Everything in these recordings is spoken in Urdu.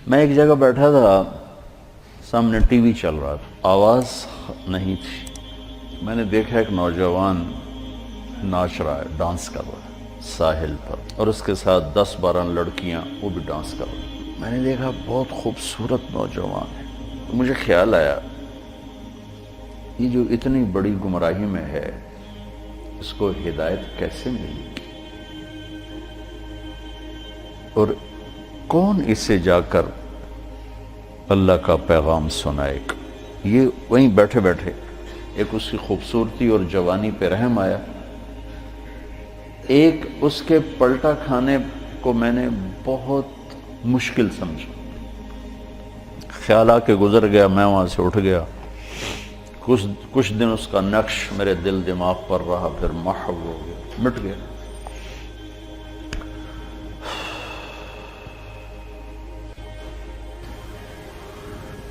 میں ایک جگہ بیٹھا تھا، سامنے ٹی وی چل رہا تھا، آواز نہیں تھی۔ میں نے دیکھا ایک نوجوان ناچ رہا ہے، ڈانس کر رہا ہے ساحل پر، اور اس کے ساتھ 10-12 لڑکیاں وہ بھی ڈانس کر رہی ہیں۔ میں نے دیکھا بہت خوبصورت نوجوان ہے، تو مجھے خیال آیا یہ جو اتنی بڑی گمراہی میں ہے اس کو ہدایت کیسے ملی، اور کون اسے جا کر اللہ کا پیغام سنائے گا۔ یہ وہیں بیٹھے بیٹھے ایک اس کی خوبصورتی اور جوانی پہ رحم آیا، ایک اس کے پلٹا کھانے کو میں نے بہت مشکل سمجھا۔ خیال آ کے گزر گیا، میں وہاں سے اٹھ گیا، کچھ دن اس کا نقش میرے دل دماغ پر رہا، پھر محو ہو گیا، مٹ گیا۔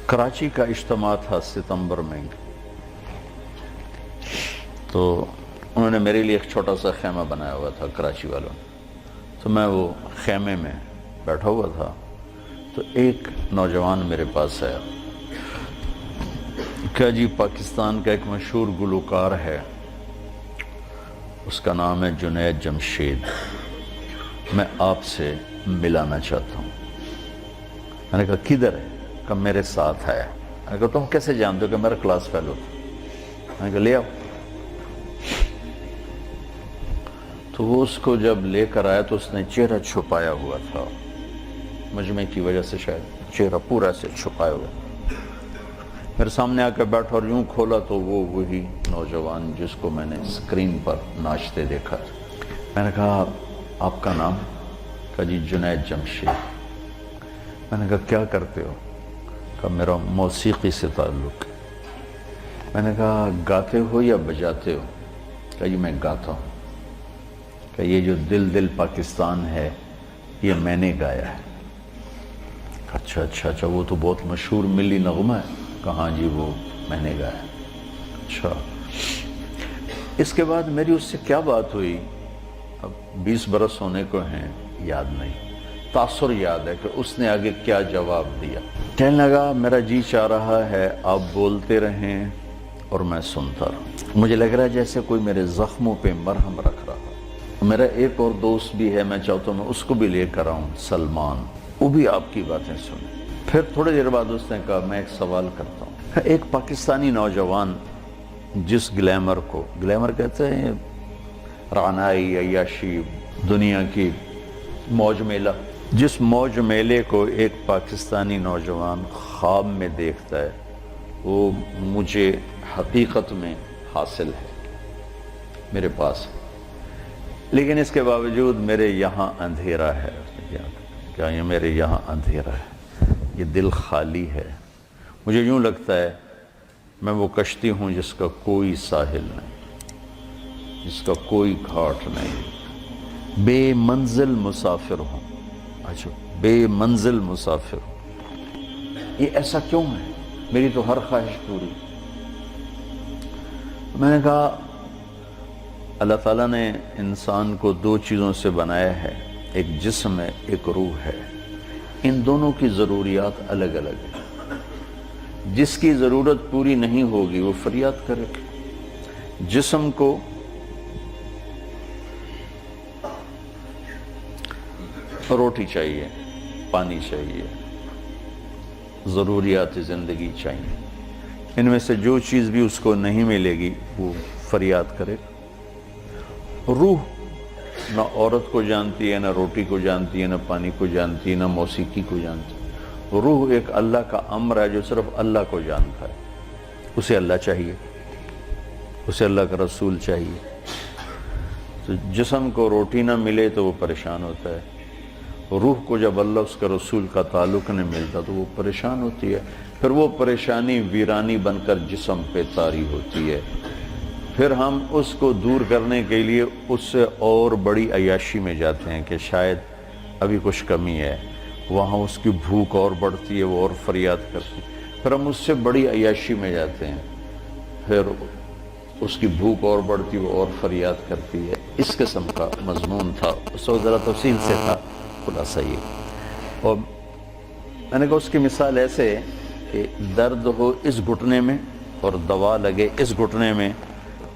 کراچی کا اجتماع تھا ستمبر میں، تو انہوں نے میرے لیے ایک چھوٹا سا خیمہ بنایا ہوا تھا کراچی والوں نے، تو میں وہ خیمے میں بیٹھا ہوا تھا، تو ایک نوجوان میرے پاس آیا کہ جی پاکستان کا ایک مشہور گلوکار ہے، اس کا نام ہے جنید جمشید، میں آپ سے ملانا چاہتا ہوں۔ میں نے کہا کدھر ہے؟ کہ میرے ساتھ ہے۔ میں نے کہا تم کیسے جانتے ہو؟ کہ میرا کلاس فیلو تھا۔ میں نے کہا لے آؤ۔ تو وہ اس کو جب لے کر آیا تو اس نے چہرہ چھپایا ہوا تھا، مجمع کی وجہ سے شاید چہرہ پورا سے چھپایا ہوا۔ میرے سامنے آ کے بیٹھا اور یوں کھولا تو وہ وہی نوجوان جس کو میں نے اسکرین پر ناچتے دیکھا۔ میں نے کہا آپ کا نام؟ کہا جی جنید جمشید۔ میں نے کہا کیا کرتے ہو؟ کہا میرا موسیقی سے تعلق ہے۔ میں نے کہا گاتے ہو یا بجاتے ہو؟ کہا جی میں گاتا ہوں۔ کہ یہ جو دل دل پاکستان ہے یہ میں نے گایا ہے۔ اچھا اچھا اچھا، وہ تو بہت مشہور ملی نغمہ ہے۔ کہاں جی وہ میں نے گایا۔ اچھا، اس کے بعد میری اس سے کیا بات ہوئی، اب 20 برس ہونے کو ہیں، یاد نہیں، تاثر یاد ہے کہ اس نے آگے کیا جواب دیا۔ کہنے لگا میرا جی چاہ رہا ہے آپ بولتے رہیں اور میں سنتا رہوں۔ مجھے لگ رہا ہے جیسے کوئی میرے زخموں پہ مرہم رکھ رہا۔ میرا ایک اور دوست بھی ہے، میں چاہتا ہوں میں اس کو بھی لے کر آؤں، سلمان، وہ بھی آپ کی باتیں سنے۔ پھر تھوڑی دیر بعد اس نے کہا میں ایک سوال کرتا ہوں۔ ایک پاکستانی نوجوان جس گلیمر کو، گلیمر کہتے ہیں رعنائی، عیاشی، دنیا کی موج میلہ، جس موج میلے کو ایک پاکستانی نوجوان خواب میں دیکھتا ہے وہ مجھے حقیقت میں حاصل ہے، میرے پاس ہے، لیکن اس کے باوجود میرے یہاں اندھیرا ہے۔ کیا یہ میرے یہاں اندھیرا ہے، یہ دل خالی ہے، مجھے یوں لگتا ہے میں وہ کشتی ہوں جس کا کوئی ساحل نہیں، جس کا کوئی گھاٹ نہیں، بے منزل مسافر ہوں۔ اچھا، بے منزل مسافر ہوں، یہ ایسا کیوں ہے؟ میری تو ہر خواہش پوری۔ میں نے کہا اللہ تعالیٰ نے انسان کو 2 چیزوں سے بنایا ہے، ایک جسم ہے، ایک روح ہے، ان دونوں کی ضروریات الگ الگ ہیں۔ جس کی ضرورت پوری نہیں ہوگی وہ فریاد کرے۔ جسم کو روٹی چاہیے، پانی چاہیے، ضروریات زندگی چاہیے، ان میں سے جو چیز بھی اس کو نہیں ملے گی وہ فریاد کرے۔ روح نہ عورت کو جانتی ہے، نہ روٹی کو جانتی ہے، نہ پانی کو جانتی ہے، نہ موسیقی کو جانتی ہے۔ روح ایک اللہ کا امر ہے جو صرف اللہ کو جانتا ہے، اسے اللہ چاہیے، اسے اللہ کا رسول چاہیے۔ تو جسم کو روٹی نہ ملے تو وہ پریشان ہوتا ہے، روح کو جب اللہ اس کا رسول کا تعلق نہیں ملتا تو وہ پریشان ہوتی ہے، پھر وہ پریشانی ویرانی بن کر جسم پہ طاری ہوتی ہے، پھر ہم اس کو دور کرنے کے لیے اس سے اور بڑی عیاشی میں جاتے ہیں کہ شاید ابھی کچھ کمی ہے، وہاں اس کی بھوک اور بڑھتی ہے، وہ اور فریاد کرتی ہے، پھر ہم اس سے بڑی عیاشی میں جاتے ہیں، پھر اس کی بھوک اور بڑھتی وہ اور فریاد کرتی ہے۔ اس قسم کا مضمون تھا، اس کو ذرا تفصیل سے تھا، خلاصہ یہ۔ اور میں نے کہا اس کی مثال ایسے کہ درد ہو اس گھٹنے میں اور دوا لگے اس گھٹنے میں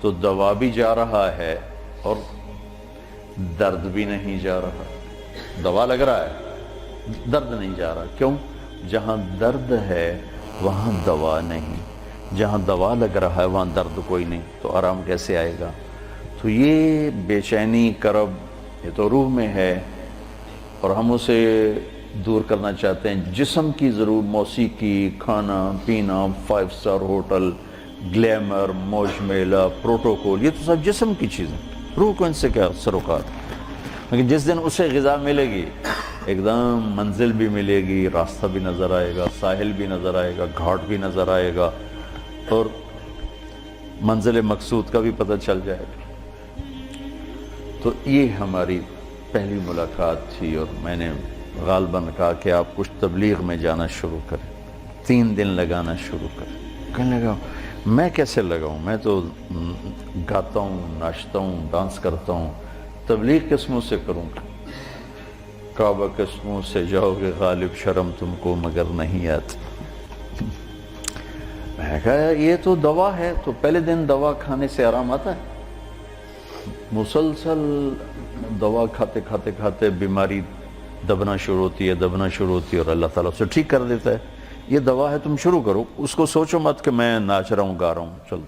تو دوا بھی جا رہا ہے اور درد بھی نہیں جا رہا. دوا لگ رہا ہے, درد نہیں جا رہا. کیوں؟ جہاں درد ہے وہاں دوا نہیں, جہاں دوا لگ رہا ہے وہاں درد کوئی نہیں, تو آرام کیسے آئے گا؟ تو یہ بے چینی کرب یہ تو روح میں ہے اور ہم اسے دور کرنا چاہتے ہیں. جسم کی ضرور موسیقی, کھانا پینا, 5 اسٹار ہوٹل, گلیمر, موج میلہ, پروٹوکول, یہ تو سب جسم کی چیزیں. روح کو ان سے کیا سروکار؟ لیکن جس دن اسے غذا ملے گی ایک دم منزل بھی ملے گی, راستہ بھی نظر آئے گا, ساحل بھی نظر آئے گا, گھاٹ بھی نظر آئے گا اور منزل مقصود کا بھی پتہ چل جائے گا. تو یہ ہماری پہلی ملاقات تھی اور میں نے غالباً کہا کہ آپ کچھ تبلیغ میں جانا شروع کریں, 3 دن لگانا شروع کریں. کہنے لگا میں کیسے لگاؤں, میں تو گاتا ہوں, ناچتا ہوں, ڈانس کرتا ہوں, تبلیغ کس منہ سے کروں گا؟ کعبہ کس منہ سے جاؤ گے غالب, شرم تم کو مگر نہیں آتی. میں نے کہا یہ تو دوا ہے, تو پہلے دن دوا کھانے سے آرام آتا ہے؟ مسلسل دوا کھاتے کھاتے کھاتے بیماری دبنا شروع ہوتی ہے اور اللہ تعالیٰ اسے ٹھیک کر دیتا ہے. یہ دوا ہے, تم شروع کرو, اس کو سوچو مت کہ میں ناچ رہا ہوں, گا رہا ہوں, چل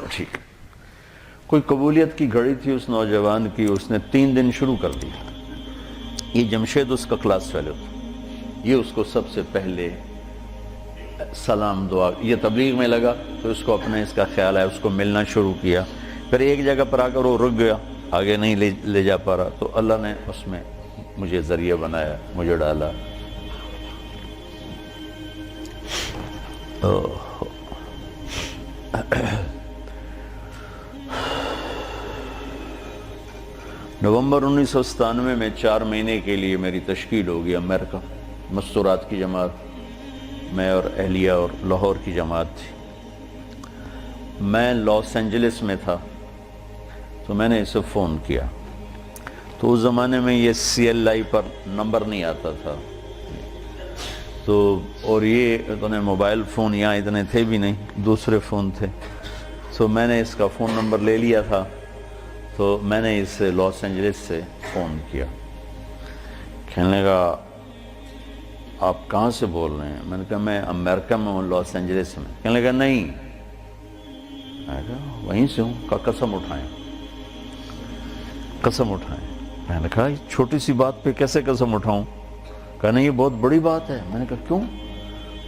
ٹھیک. کوئی قبولیت کی گھڑی تھی اس نوجوان کی, اس نے 3 دن شروع کر دی. یہ جمشید اس کا کلاس فیلو تھا, یہ اس کو سب سے پہلے سلام دعا, یہ تبلیغ میں لگا تو اس کو اپنے اس کا خیال ہے, اس کو ملنا شروع کیا. پھر ایک جگہ پر آ کر وہ رک گیا, آگے نہیں لے جا پا رہا, تو اللہ نے اس میں مجھے ذریعہ بنایا, مجھے ڈالا. نومبر 1997 میں 4 مہینے کے لیے میری تشکیل ہوگی امریکہ. مستورات کی جماعت, میں اور اہلیہ اور لاہور کی جماعت تھی. میں لاس اینجلس میں تھا تو میں نے اسے فون کیا. تو اس زمانے میں یہ CLI پر نمبر نہیں آتا تھا, تو اور یہ اتنے موبائل فون یہاں اتنے تھے بھی نہیں, دوسرے فون تھے. تو میں نے اس کا فون نمبر لے لیا تھا, تو میں نے اسے لاس اینجلس سے فون کیا. کہنے لگا آپ کہاں سے بول رہے ہیں؟ میں نے کہا میں امریکہ میں ہوں, لاس اینجلس میں. کہنے لگا نہیں, میں نے کہا وہیں سے ہوں. کہا قسم اٹھائیں, قسم اٹھائیں. میں نے کہا چھوٹی سی بات پہ کیسے قسم اٹھاؤں؟ کہا نہیں یہ بہت بڑی بات ہے. میں نے کہا کیوں؟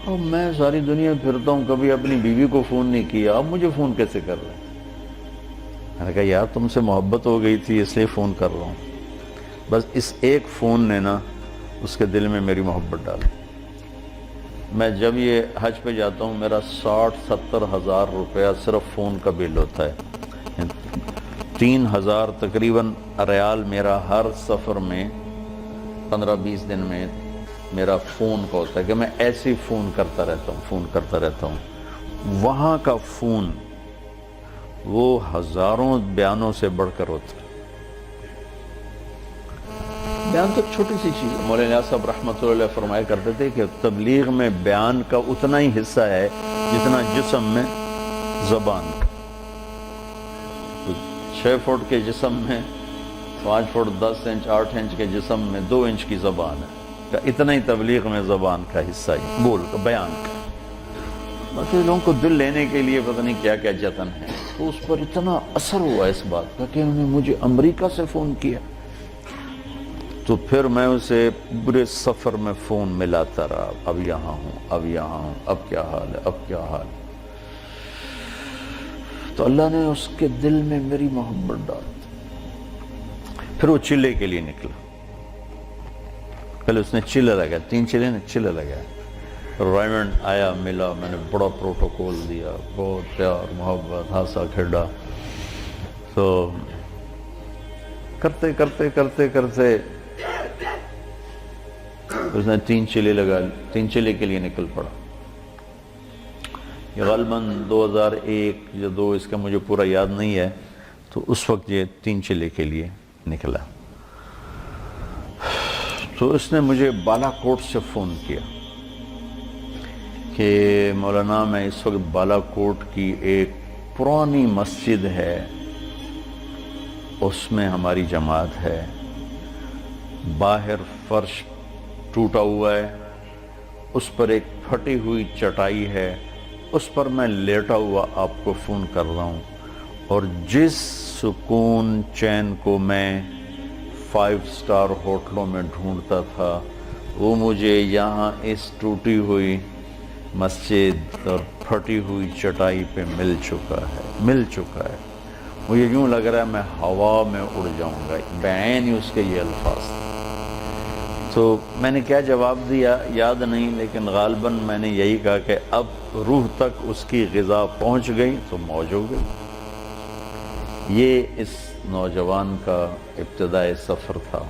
اب میں ساری دنیا پھرتا ہوں, کبھی اپنی بیوی کو فون نہیں کیا, اب مجھے فون کیسے کر رہے ہیں؟ میں نے کہا یار تم سے محبت ہو گئی تھی اس لیے فون کر رہا ہوں. بس اس ایک فون نے نا اس کے دل میں میری محبت ڈالی. میں جب یہ حج پہ جاتا ہوں میرا 60-70 ہزار روپیہ صرف فون کا بل ہوتا ہے. 3000 تقریباً ریال میرا ہر سفر میں 15-20 دن میں میرا فون کا ہوتا ہے کہ میں ایسے ہی فون کرتا رہتا ہوں. وہاں کا فون وہ ہزاروں بیانوں سے بڑھ کر ہوتا ہے. بیان تو چھوٹی سی چیز ہے. مولانا صاحب رحمۃ اللہ علیہ فرمایا کرتے تھے کہ تبلیغ میں بیان کا اتنا ہی حصہ ہے جتنا جسم میں زبان کا. 6 فٹ کے جسم میں 5 فٹ 10 انچ 8 انچ کے جسم میں 2 انچ کی زبان ہے. اتنا ہی تبلیغ میں زبان کا حصہ ہے, بول کا, بیان کا. باقی لوگوں کو دل لینے کے لیے پتہ نہیں کیا کیا جتن ہے. تو اس پر اتنا اثر ہوا اس بات کا کہ انہوں نے مجھے امریکہ سے فون کیا. تو پھر میں اسے پورے سفر میں فون ملاتا رہا, اب یہاں ہوں, اب یہاں ہوں, اب کیا حال ہے, اب کیا حال ہے. تو اللہ نے اس کے دل میں میری محبت ڈال دی. پھر وہ چلے کے لیے نکلا. پہلے اس نے چلے لگا, 3 چلے نے چلے لگا. ریمنڈ آیا, ملا, میں نے بڑا پروٹوکول دیا, بہت پیار محبت ہنسا کھیڑا. تو کرتے کرتے کرتے کرتے اس نے 3 چلے لگا, 3 چلے کے لیے نکل پڑا. یہ غالباً 2001 یا 2 اس کا مجھے پورا یاد نہیں ہے. تو اس وقت یہ 3 چلے کے لیے نکلا. تو اس نے مجھے بالا کوٹ سے فون کیا کہ مولانا میں اس وقت بالا کوٹ کی ایک پرانی مسجد ہے، اس میں ہماری جماعت ہے، باہر فرش ٹوٹا ہوا ہے، اس پر ایک پھٹی ہوئی چٹائی ہے، اس پر میں لیٹا ہوا آپ کو فون کر رہا ہوں، اور جس سکون چین کو میں 5 اسٹار ہوٹلوں میں ڈھونڈتا تھا وہ مجھے یہاں اس ٹوٹی ہوئی مسجد اور پھٹی ہوئی چٹائی پہ مل چکا ہے۔ مجھے یوں لگ رہا ہے میں ہوا میں اڑ جاؤں گا، بعین ہی اس کے یہ الفاظ تھے۔ تو میں نے کیا جواب دیا یاد نہیں، لیکن غالباً میں نے یہی کہا کہ اب روح تک اس کی غذا پہنچ گئی تو موج ہو گئی۔ یہ اس نوجوان کا ابتدائی سفر تھا۔